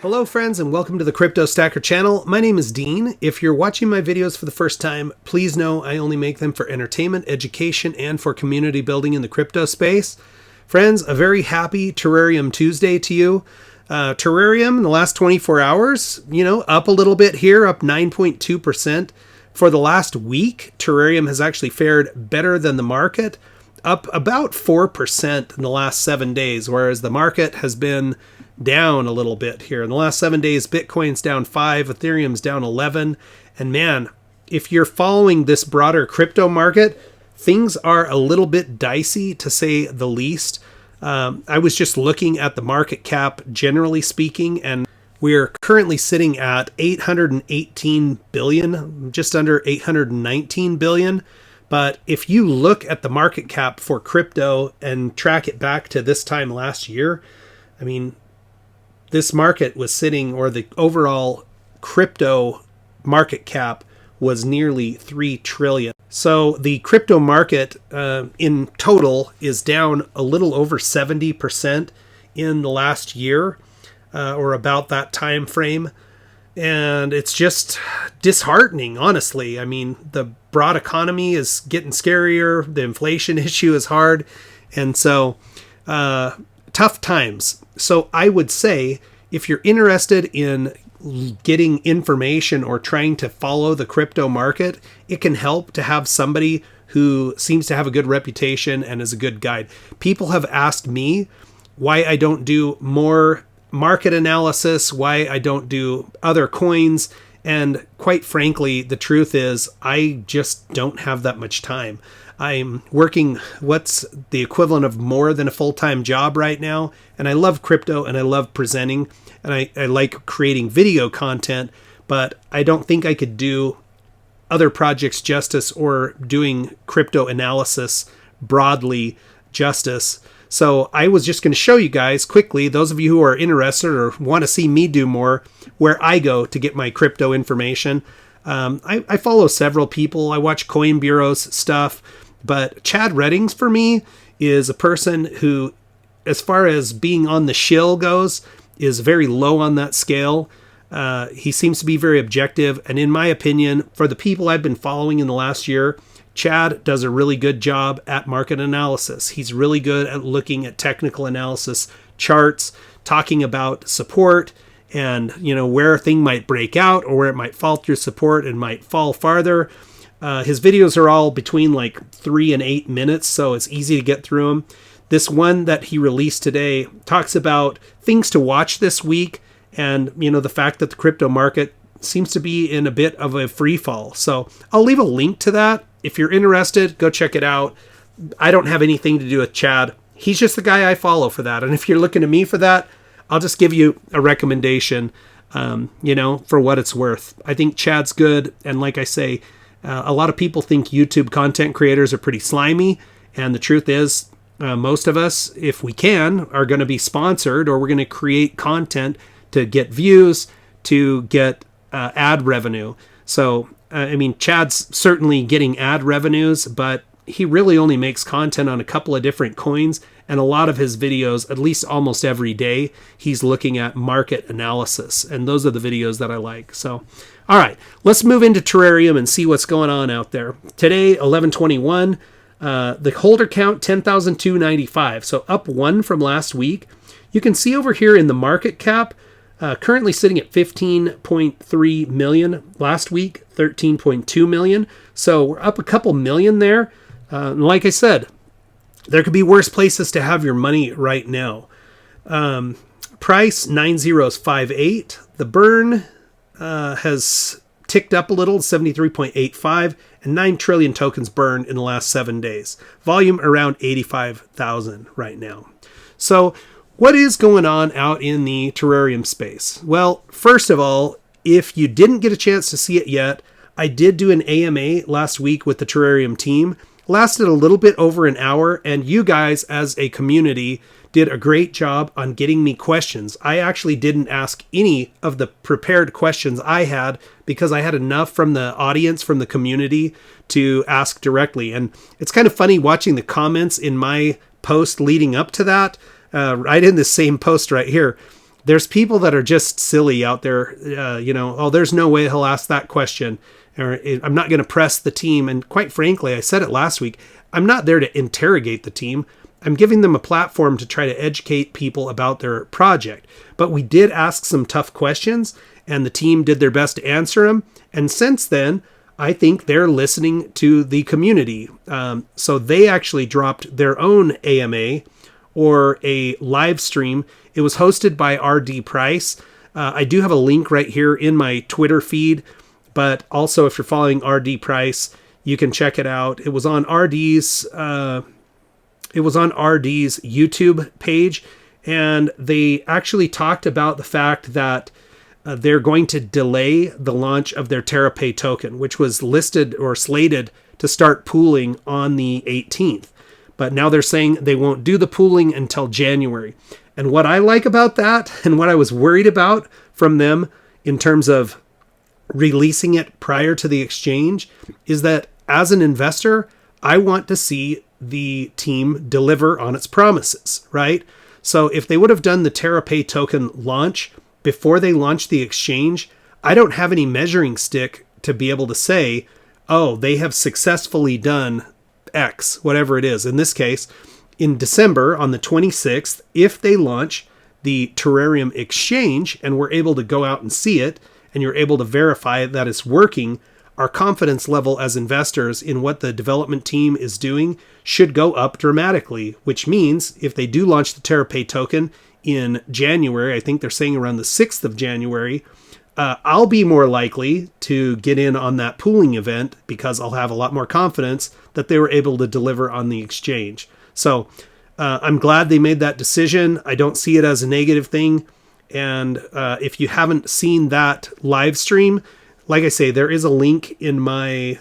Hello friends and welcome to the Crypto Stacker channel. My name is Dean. If you're watching my videos for the first time, please know I only make them for entertainment, education, and for community building in the crypto space. Friends, a very happy Terarium Tuesday to you. Terarium in the last 24 hours, up a little bit here, up 9.2%. For the last week, Terarium has actually fared better than the market, up about 4% in the last 7 days, whereas the market has been down a little bit here. In the last 7 days, Bitcoin's down 5, Ethereum's down 11. And man, if you're following this broader crypto market, things are a little bit dicey to say the least. I was just looking at the market cap, generally speaking, and we're currently sitting at 818 billion, just under 819 billion. But if you look at the market cap for crypto and track it back to this time last year, I mean, this market was sitting, or the overall crypto market cap was nearly 3 trillion. So the crypto market in total is down a little over 70% in the last year, or about that time frame. And it's just disheartening, honestly. I mean, the broad economy is getting scarier. The inflation issue is hard. And so tough times. So I would say if you're interested in getting information or trying to follow the crypto market, it can help to have somebody who seems to have a good reputation and is a good guide. People have asked me why I don't do more market analysis, why I don't do other coins. And quite frankly, the truth is I just don't have that much time. I'm working what's the equivalent of more than a full-time job right now. And I love crypto and I love presenting and I like creating video content, but I don't think I could do other projects justice or doing crypto analysis broadly justice. So I was just going to show you guys quickly, those of you who are interested or want to see me do more, where I go to get my crypto information. I follow several people. I watch Coin Bureau's stuff. But Chad Reddings, for me, is a person who, as far as being on the shill goes, is very low on that scale. He seems to be very objective. And in my opinion, for the people I've been following in the last year, Chad does a really good job at market analysis. He's really good at looking at technical analysis, charts, talking about support, and where a thing might break out or where it might fall through support and might fall farther. His videos are all between like 3 and 8 minutes, so it's easy to get through them. This one that he released today talks about things to watch this week and, the fact that the crypto market seems to be in a bit of a free fall. So I'll leave a link to that. If you're interested, go check it out. I don't have anything to do with Chad. He's just the guy I follow for that. And if you're looking to me for that, I'll just give you a recommendation, for what it's worth. I think Chad's good. And like I say, a lot of people think YouTube content creators are pretty slimy. And the truth is, most of us, if we can, are going to be sponsored or we're going to create content to get views, to get ad revenue. So, Chad's certainly getting ad revenues, but he really only makes content on a couple of different coins. And a lot of his videos, at least almost every day, he's looking at market analysis. And those are the videos that I like. So, all right, let's move into Terarium and see what's going on out there. Today, 11/21, the holder count, 10,295. So up 1 from last week. You can see over here in the market cap, currently sitting at 15.3 million. Last week, 13.2 million. So we're up a couple million there. And like I said, there could be worse places to have your money right now. Price 9058. The burn has ticked up a little, 73.85, and 9 trillion tokens burned in the last 7 days. Volume around 85,000 right now. So what is going on out in the Terarium space? Well, first of all, if you didn't get a chance to see it yet, I did do an AMA last week with the Terarium team. Lasted a little bit over an hour, and you guys as a community did a great job on getting me questions. I actually didn't ask any of the prepared questions I had because I had enough from the audience, from the community, to ask directly. And it's kind of funny watching the comments in my post leading up to that. Right in this same post right here, there's people that are just silly out there, oh, there's no way he'll ask that question, or I'm not going to press the team. And quite frankly, I said it last week, I'm not there to interrogate the team. I'm giving them a platform to try to educate people about their project. But we did ask some tough questions, and the team did their best to answer them. And since then, I think they're listening to the community. So they actually dropped their own AMA, or a live stream. It was hosted by RD Price. I do have a link right here in my Twitter feed, but also if you're following RD Price, you can check it out. It was on RD's YouTube page, and they actually talked about the fact that they're going to delay the launch of their Terapay token, which was listed or slated to start pooling on the 18th. But now they're saying they won't do the pooling until January. And what I like about that, and what I was worried about from them in terms of releasing it prior to the exchange, is that as an investor, I want to see the team deliver on its promises, right? So if they would have done the Terapay token launch before they launched the exchange, I don't have any measuring stick to be able to say, oh, they have successfully done X, whatever it is. In this case, in December on the 26th, if they launch the Terareum exchange and we're able to go out and see it, and you're able to verify that it's working, our confidence level as investors in what the development team is doing should go up dramatically, which means if they do launch the Terapay token in January, I think they're saying around the 6th of January, I'll be more likely to get in on that pooling event because I'll have a lot more confidence that they were able to deliver on the exchange. So I'm glad they made that decision. I don't see it as a negative thing. And if you haven't seen that live stream, like I say, there is a link in my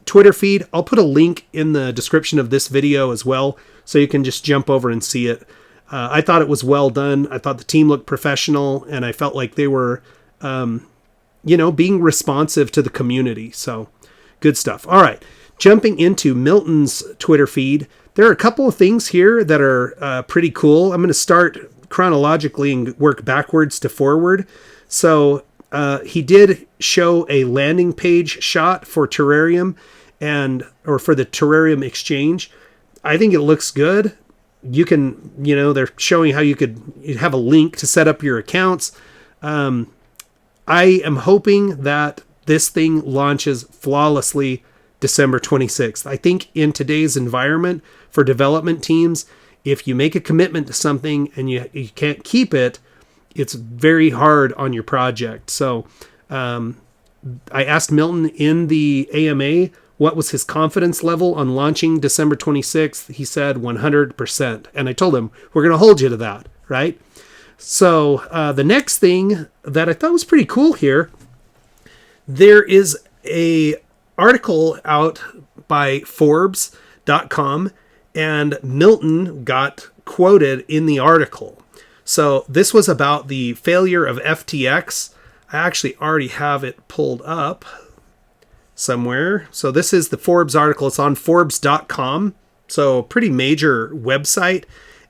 Twitter feed. I'll put a link in the description of this video as well, so you can just jump over and see it. I thought it was well done. I thought the team looked professional, and I felt like they were, being responsive to the community. So good stuff. All right. Jumping into Milton's Twitter feed, there are a couple of things here that are pretty cool. I'm going to start chronologically and work backwards to forward. So he did show a landing page shot for Terareum or for the Terareum exchange. I think it looks good. You can, they're showing how you have a link to set up your accounts. I am hoping that this thing launches flawlessly December 26th. I think in today's environment for development teams, if you make a commitment to something and you can't keep it, it's very hard on your project. So I asked Milton in the AMA what was his confidence level on launching December 26th. He said 100%. And I told him, we're going to hold you to that, right? So the next thing that I thought was pretty cool here, there is a article out by Forbes.com, and Milton got quoted in the article. So this was about the failure of FTX. I actually already have it pulled up somewhere. So this is the Forbes article. It's on Forbes.com. So pretty major website.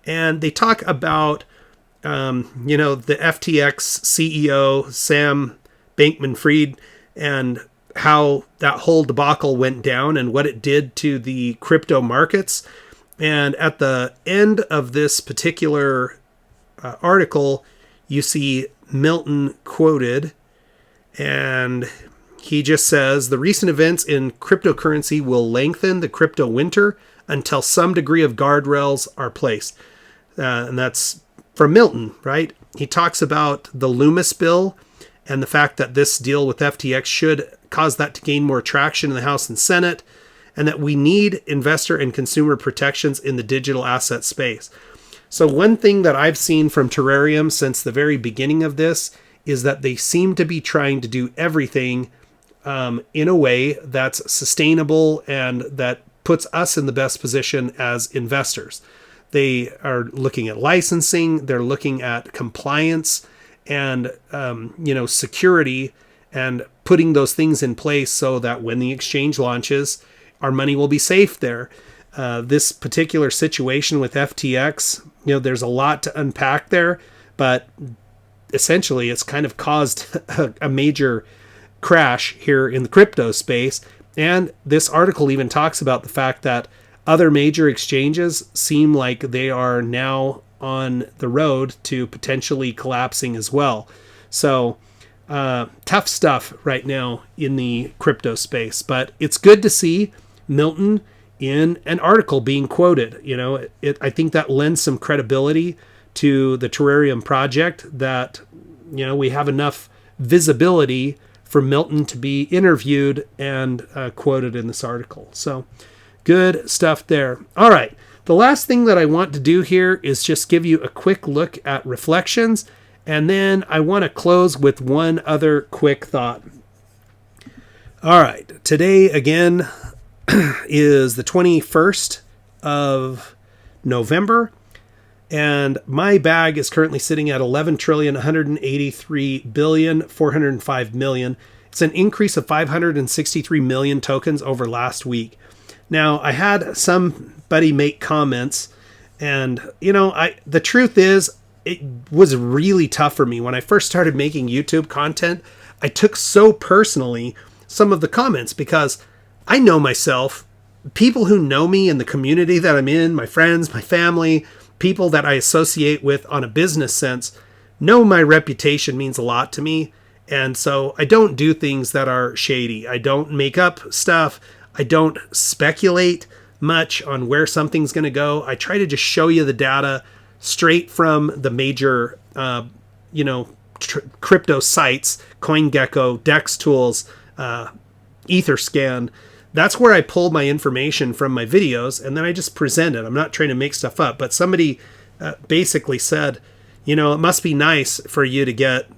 And they talk about, the FTX CEO, Sam Bankman-Fried, and how that whole debacle went down and what it did to the crypto markets. And at the end of this particular article, you see Milton quoted, and he just says, the recent events in cryptocurrency will lengthen the crypto winter until some degree of guardrails are placed. And that's from Milton, right? He talks about the Loomis bill and the fact that this deal with FTX should cause that to gain more traction in the House and Senate, and that we need investor and consumer protections in the digital asset space. So one thing that I've seen from Terareum since the very beginning of this is that they seem to be trying to do everything in a way that's sustainable and that puts us in the best position as investors. They are looking at licensing, they're looking at compliance and security, and putting those things in place so that when the exchange launches, our money will be safe there. This particular situation with FTX, there's a lot to unpack there, but essentially it's kind of caused a major crash here in the crypto space. And this article even talks about the fact that other major exchanges seem like they are now on the road to potentially collapsing as well. So tough stuff right now in the crypto space, but it's good to see Milton in an article being quoted. I think that lends some credibility to the Terarium project, that we have enough visibility for Milton to be interviewed and quoted in this article. So good stuff there. All right. The last thing that I want to do here is just give you a quick look at reflections, and then I want to close with one other quick thought. All right. Today, again, is the 21st of November, and my bag is currently sitting at 11,183,405,000,000. It's an increase of 563 million tokens over last week. Now, I had somebody make comments, and the truth is, it was really tough for me when I first started making YouTube content. I took so personally some of the comments, because I know myself. People who know me in the community that I'm in, my friends, my family, people that I associate with on a business sense, know my reputation means a lot to me. And so I don't do things that are shady. I don't make up stuff. I don't speculate much on where something's going to go. I try to just show you the data straight from the major, crypto sites, CoinGecko, DEX Tools, Etherscan. That's where I pull my information from my videos, and then I just present it. I'm not trying to make stuff up, but somebody basically said, it must be nice for you to get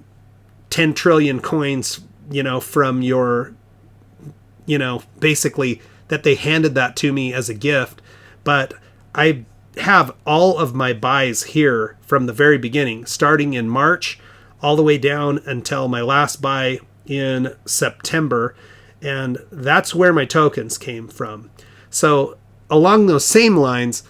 10 trillion coins, from your, basically that they handed that to me as a gift. But I have all of my buys here from the very beginning, starting in March all the way down until my last buy in September. And that's where my tokens came from. So along those same lines,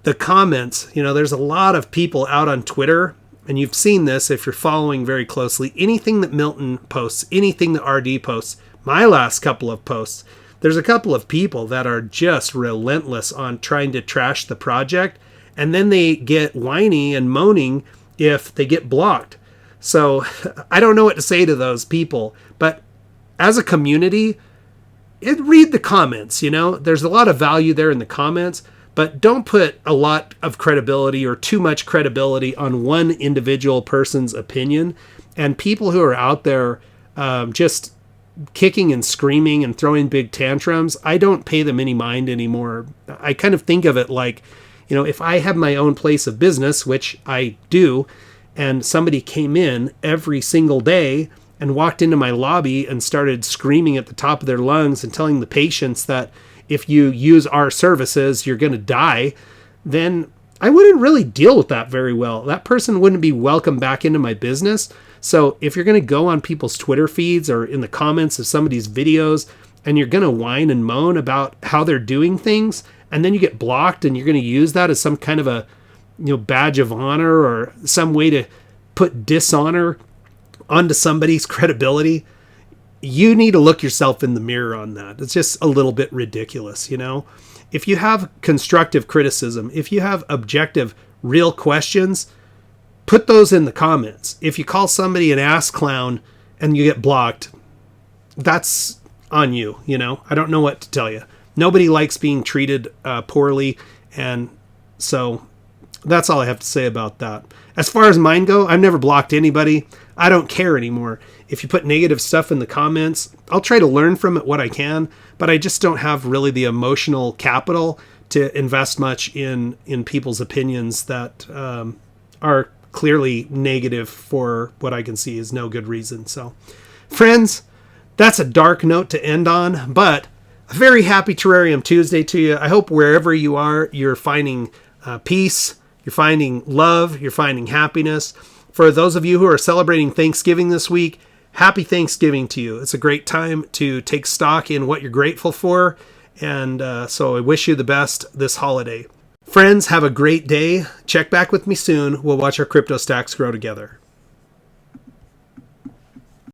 the comments, there's a lot of people out on Twitter, and you've seen this if you're following very closely. Anything that Milton posts, anything that RD posts, my last couple of posts, there's a couple of people that are just relentless on trying to trash the project, and then they get whiny and moaning if they get blocked. So I don't know what to say to those people, but as a community, read the comments. There's a lot of value there in the comments, but don't put a lot of credibility or too much credibility on one individual person's opinion. And people who are out there just kicking and screaming and throwing big tantrums, I don't pay them any mind anymore. I kind of think of it like, if I have my own place of business, which I do, and somebody came in every single day and walked into my lobby and started screaming at the top of their lungs and telling the patients that if you use our services, you're going to die, then I wouldn't really deal with that very well. That person wouldn't be welcome back into my business. So if you're going to go on people's Twitter feeds or in the comments of somebody's videos, and you're going to whine and moan about how they're doing things, and then you get blocked, and you're going to use that as some kind of a badge of honor or some way to put dishonor onto somebody's credibility, you need to look yourself in the mirror on that. It's just a little bit ridiculous, If you have constructive criticism, if you have objective, real questions, put those in the comments. If you call somebody an ass clown and you get blocked, that's on you, I don't know what to tell you. Nobody likes being treated poorly, and so that's all I have to say about that. As far as mine go, I've never blocked anybody. I don't care anymore. If you put negative stuff in the comments, I'll try to learn from it what I can, but I just don't have really the emotional capital to invest much in people's opinions that are clearly negative for what I can see is no good reason. So, friends, that's a dark note to end on, but a very happy Terarium Tuesday to you. I hope wherever you are, you're finding peace, you're finding love, you're finding happiness. For those of you who are celebrating Thanksgiving this week, happy Thanksgiving to you. It's a great time to take stock in what you're grateful for. And so I wish you the best this holiday. Friends, have a great day. Check back with me soon. We'll watch our crypto stacks grow together.